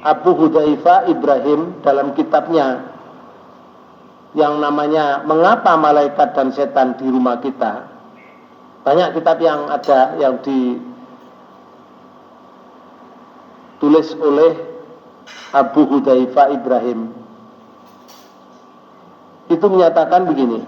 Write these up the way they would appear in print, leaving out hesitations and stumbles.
Abu Hudzaifah Ibrahim dalam kitabnya yang namanya Mengapa Malaikat dan Setan di Rumah Kita. Banyak kitab yang ada yang ditulis oleh Abu Hudzaifah Ibrahim. Itu menyatakan begini,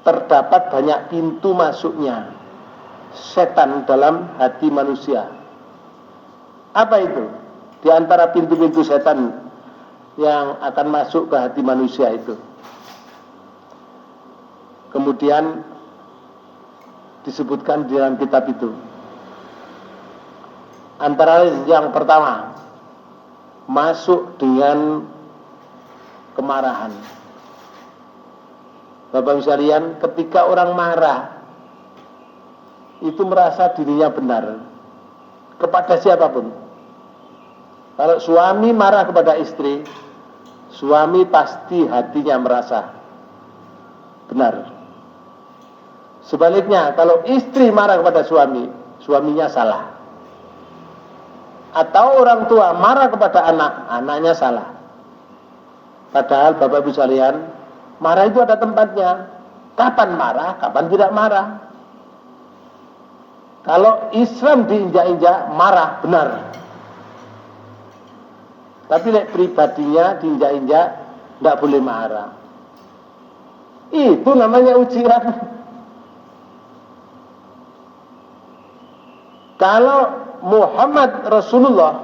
terdapat banyak pintu masuknya setan dalam hati manusia. Apa itu? Di antara pintu-pintu setan yang akan masuk ke hati manusia itu. Kemudian disebutkan di dalam kitab itu. Antara yang pertama, masuk dengan kemarahan. Bapak sekalian, ketika orang marah, itu merasa dirinya benar kepada siapapun. Kalau suami marah kepada istri, suami pasti hatinya merasa benar. Sebaliknya, kalau istri marah kepada suami, suaminya salah. Atau orang tua marah kepada anak, anaknya salah. Padahal Bapak Ibu sekalian, marah itu ada tempatnya. Kapan marah, kapan tidak marah. Kalau Islam diinjak-injak, marah benar. Tapi pribadinya diinjak-injak, tidak boleh marah. Itu namanya ujian. Kalau Muhammad Rasulullah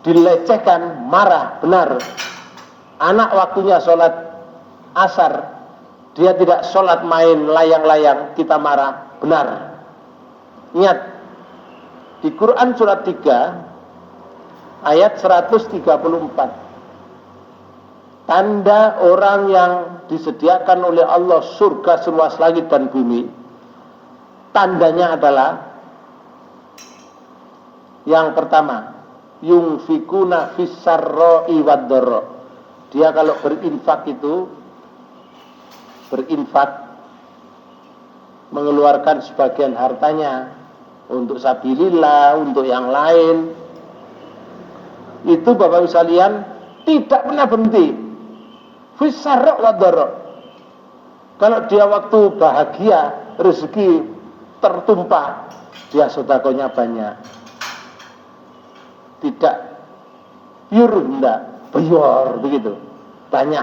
dilecehkan, marah benar. Anak waktunya sholat asar, dia tidak sholat main layang-layang, kita marah benar. Ingat, di Quran surat 3 ayat 134, tanda orang yang disediakan oleh Allah surga seluas langit dan bumi, tandanya adalah yang pertama, yungfikuna fissarra'i wad-dharra. Dia kalau berinfak itu mengeluarkan sebagian hartanya untuk sabilillah, untuk yang lain. Itu Bapak Ibu sekalian tidak pernah berhenti. Fissarra' wad-dharra. Kalau dia waktu bahagia, rezeki tertumpah, dia sedekahnya banyak. Tidak pure, enggak bior begitu, banyak.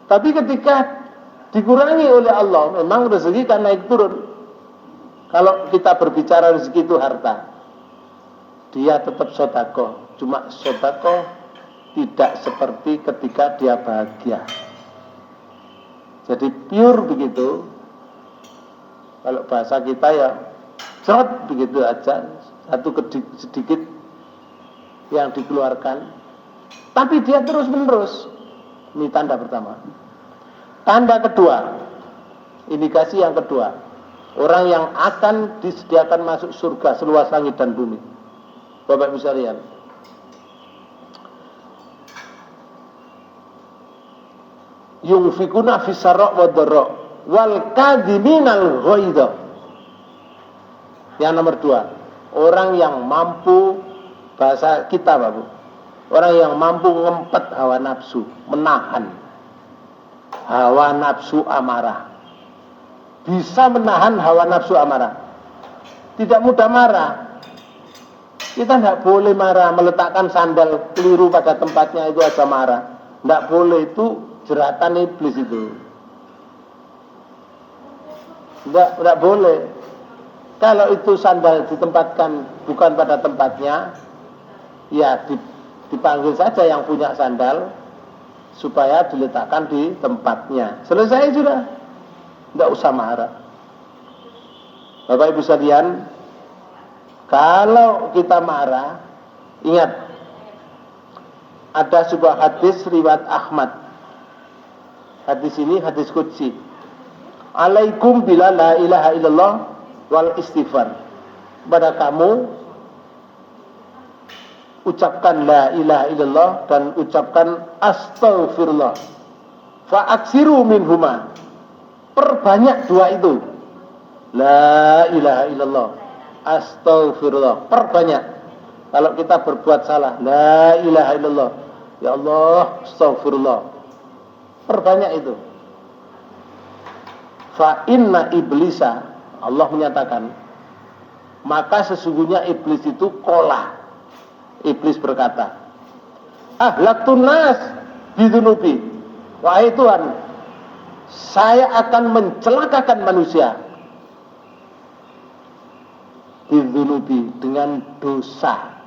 Tapi ketika dikurangi oleh Allah, memang rezeki kan naik turun. Kalau kita berbicara rezeki itu harta, dia tetap sedekah. Cuma sedekah tidak seperti ketika dia bahagia. Jadi pure begitu. Kalau bahasa kita ya cerot begitu aja, satu sedikit yang dikeluarkan, tapi dia terus menerus. Ini tanda pertama. Tanda kedua, indikasi yang kedua, orang yang akan disediakan masuk surga seluas langit dan bumi. Bapak Ibu sekalian, yungfikuna fissarra' wad-dharra wal kadhiminal ghaidha. Yang nomor dua, orang yang mampu, bahasa kita Bapak, orang yang mampu ngempet hawa nafsu, menahan hawa nafsu amarah. Bisa menahan hawa nafsu amarah, tidak mudah marah. Kita tidak boleh marah, meletakkan sandal keliru pada tempatnya itu aja marah. Tidak boleh, itu jeratan iblis itu. Tidak boleh. Kalau itu sandal ditempatkan bukan pada tempatnya, ya dipanggil saja yang punya sandal supaya diletakkan di tempatnya. Selesai sudah. Tidak usah marah. Bapak Ibu sekalian, kalau kita marah, ingat, ada sebuah hadis riwayat Ahmad. Hadis ini hadis qudsi. Alaikum bila la ilaha illallah wal istighfar. Pada kamu ucapkan la ilaha illallah dan ucapkan astaghfirullah. Fa'aksiru minhuma. Perbanyak dua itu. La ilaha illallah, Astaghfirullah. Perbanyak. Kalau kita berbuat salah, la ilaha illallah. Ya Allah, astaghfirullah. Perbanyak itu. Fa inna iblisa, Allah menyatakan, maka sesungguhnya iblis itu qala. Iblis berkata, ahlaktun nas bidunubi. Wahai Tuhan, saya akan mencelakakan manusia bidunubi, dengan dosa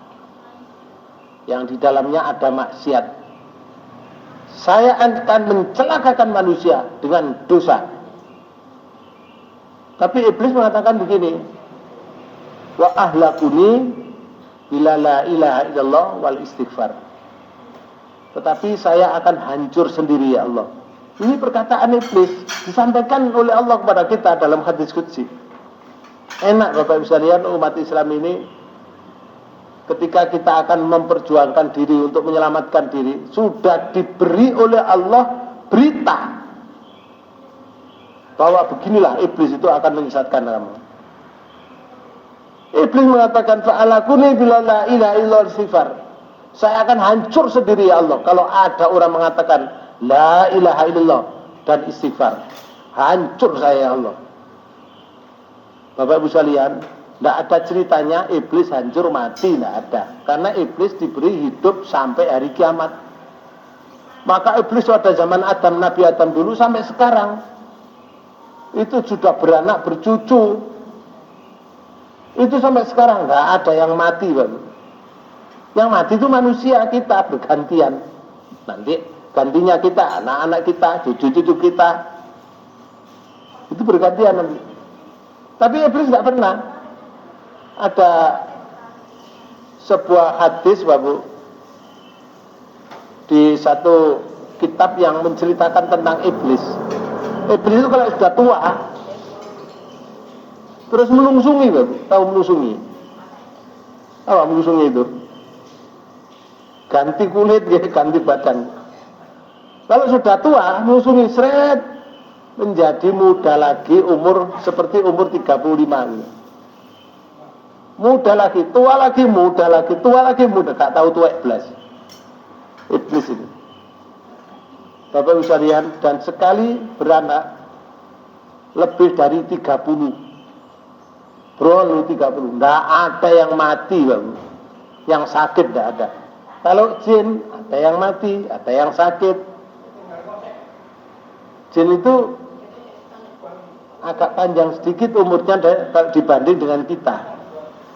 yang di dalamnya ada maksiat. Saya akan mencelakakan manusia dengan dosa. Tapi iblis mengatakan begini, wa ahlakuni bila la ilaha illallah wal istighfar. Tetapi saya akan hancur sendiri ya Allah. Ini perkataan iblis disampaikan oleh Allah kepada kita dalam hadis qudsi. Enak Bapak Ibu sekalian, umat Islam ini ketika kita akan memperjuangkan diri untuk menyelamatkan diri, sudah diberi oleh Allah berita bahwa beginilah iblis itu akan menyesatkan kamu. Iblis mengatakan fa'alakuni bila la ilaha illallah istighfar. Saya akan hancur sendiri ya Allah kalau ada orang mengatakan la ilaha illallah dan istighfar. Hancur saya ya Allah. Bapak Ibu sekalian, tidak ada ceritanya iblis hancur mati, tidak ada. Karena iblis diberi hidup sampai hari kiamat. Maka iblis pada zaman Adam, Nabi Adam dulu sampai sekarang itu sudah beranak bercucu. Itu sampai sekarang nggak ada yang mati, Bapak. Yang mati itu manusia, kita bergantian. Nanti gantinya kita, anak-anak kita, cucu-cucu kita. Itu bergantian nanti. Tapi iblis nggak pernah. Ada sebuah hadis, Bapak, di satu kitab yang menceritakan tentang iblis. Iblis itu kalau sudah tua terus melungsungi, Bapak. Tahu melungsungi? Apa melungsungi itu? Ganti kulit, ganti badan. Kalau sudah tua, melungsungi seret, menjadi muda lagi, umur seperti umur 35. Muda lagi, tua lagi, muda lagi, tua lagi, muda. Gak tahu tua iblis. Iblis itu. Bapak Ibu sekalian, dan sekali beranak lebih dari 30. Bro, 30. Nggak ada yang mati, Bapak. Yang sakit nggak ada. Kalau jin, ada yang mati, ada yang sakit. Jin itu agak panjang sedikit umurnya dibanding dengan kita.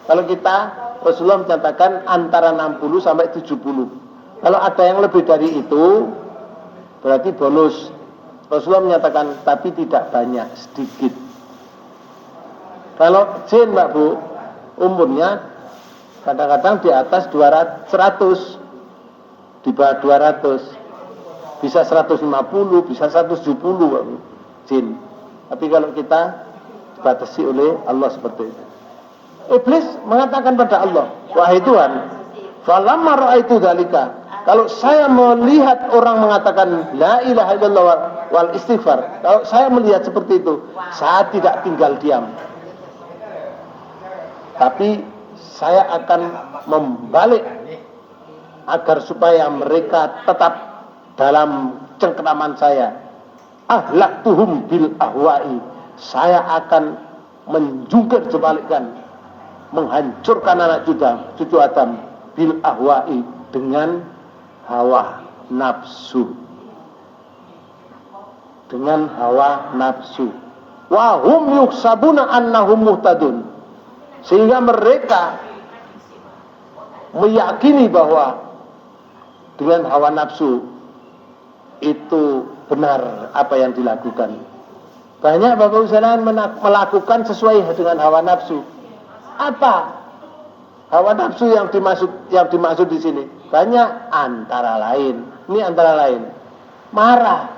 Kalau kita, Rasulullah menyatakan antara 60 sampai 70. Kalau ada yang lebih dari itu, berarti bonus. Rasulullah menyatakan, tapi tidak banyak, sedikit. Kalau jin, Mbak Bu, umurnya kadang-kadang di atas 100, di bawah 200, bisa 150, bisa 170, Mbak Bu, jin. Tapi kalau kita dibatasi oleh Allah seperti itu. Iblis mengatakan pada Allah, wahai Tuhan, falamma ra'aitu dzalika, kalau saya melihat orang mengatakan la ilaha illallah wal istighfar, kalau saya melihat seperti itu, saya tidak tinggal diam. Tapi saya akan membalik agar supaya mereka tetap dalam cengkeraman saya. Ahlaktuhum bil ahwa'i, saya akan menjungkir sebalikkan, menghancurkan anak cucu Adam bil ahwa'i, dengan hawa nafsu. Dengan hawa nafsu. Wa hum yuhsabuna annahum muhtadun, sehingga mereka meyakini bahwa dengan hawa nafsu itu benar apa yang dilakukan. Banyak Bapak Ibu melakukan sesuai dengan hawa nafsu. Apa hawa nafsu yang dimaksud di sini? Banyak, antara lain. Ini antara lain. Marah.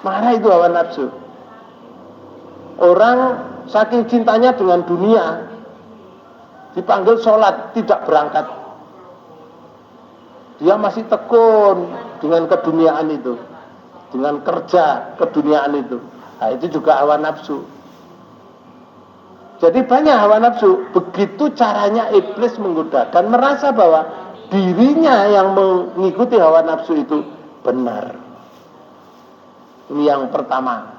Marah itu hawa nafsu. Orang saking cintanya dengan dunia, dipanggil sholat tidak berangkat. Dia masih tekun dengan keduniaan itu, dengan kerja keduniaan itu. Nah, itu juga hawa nafsu. Jadi banyak hawa nafsu. Begitu caranya iblis menggoda dan merasa bahwa dirinya yang mengikuti hawa nafsu itu benar. Ini yang pertama.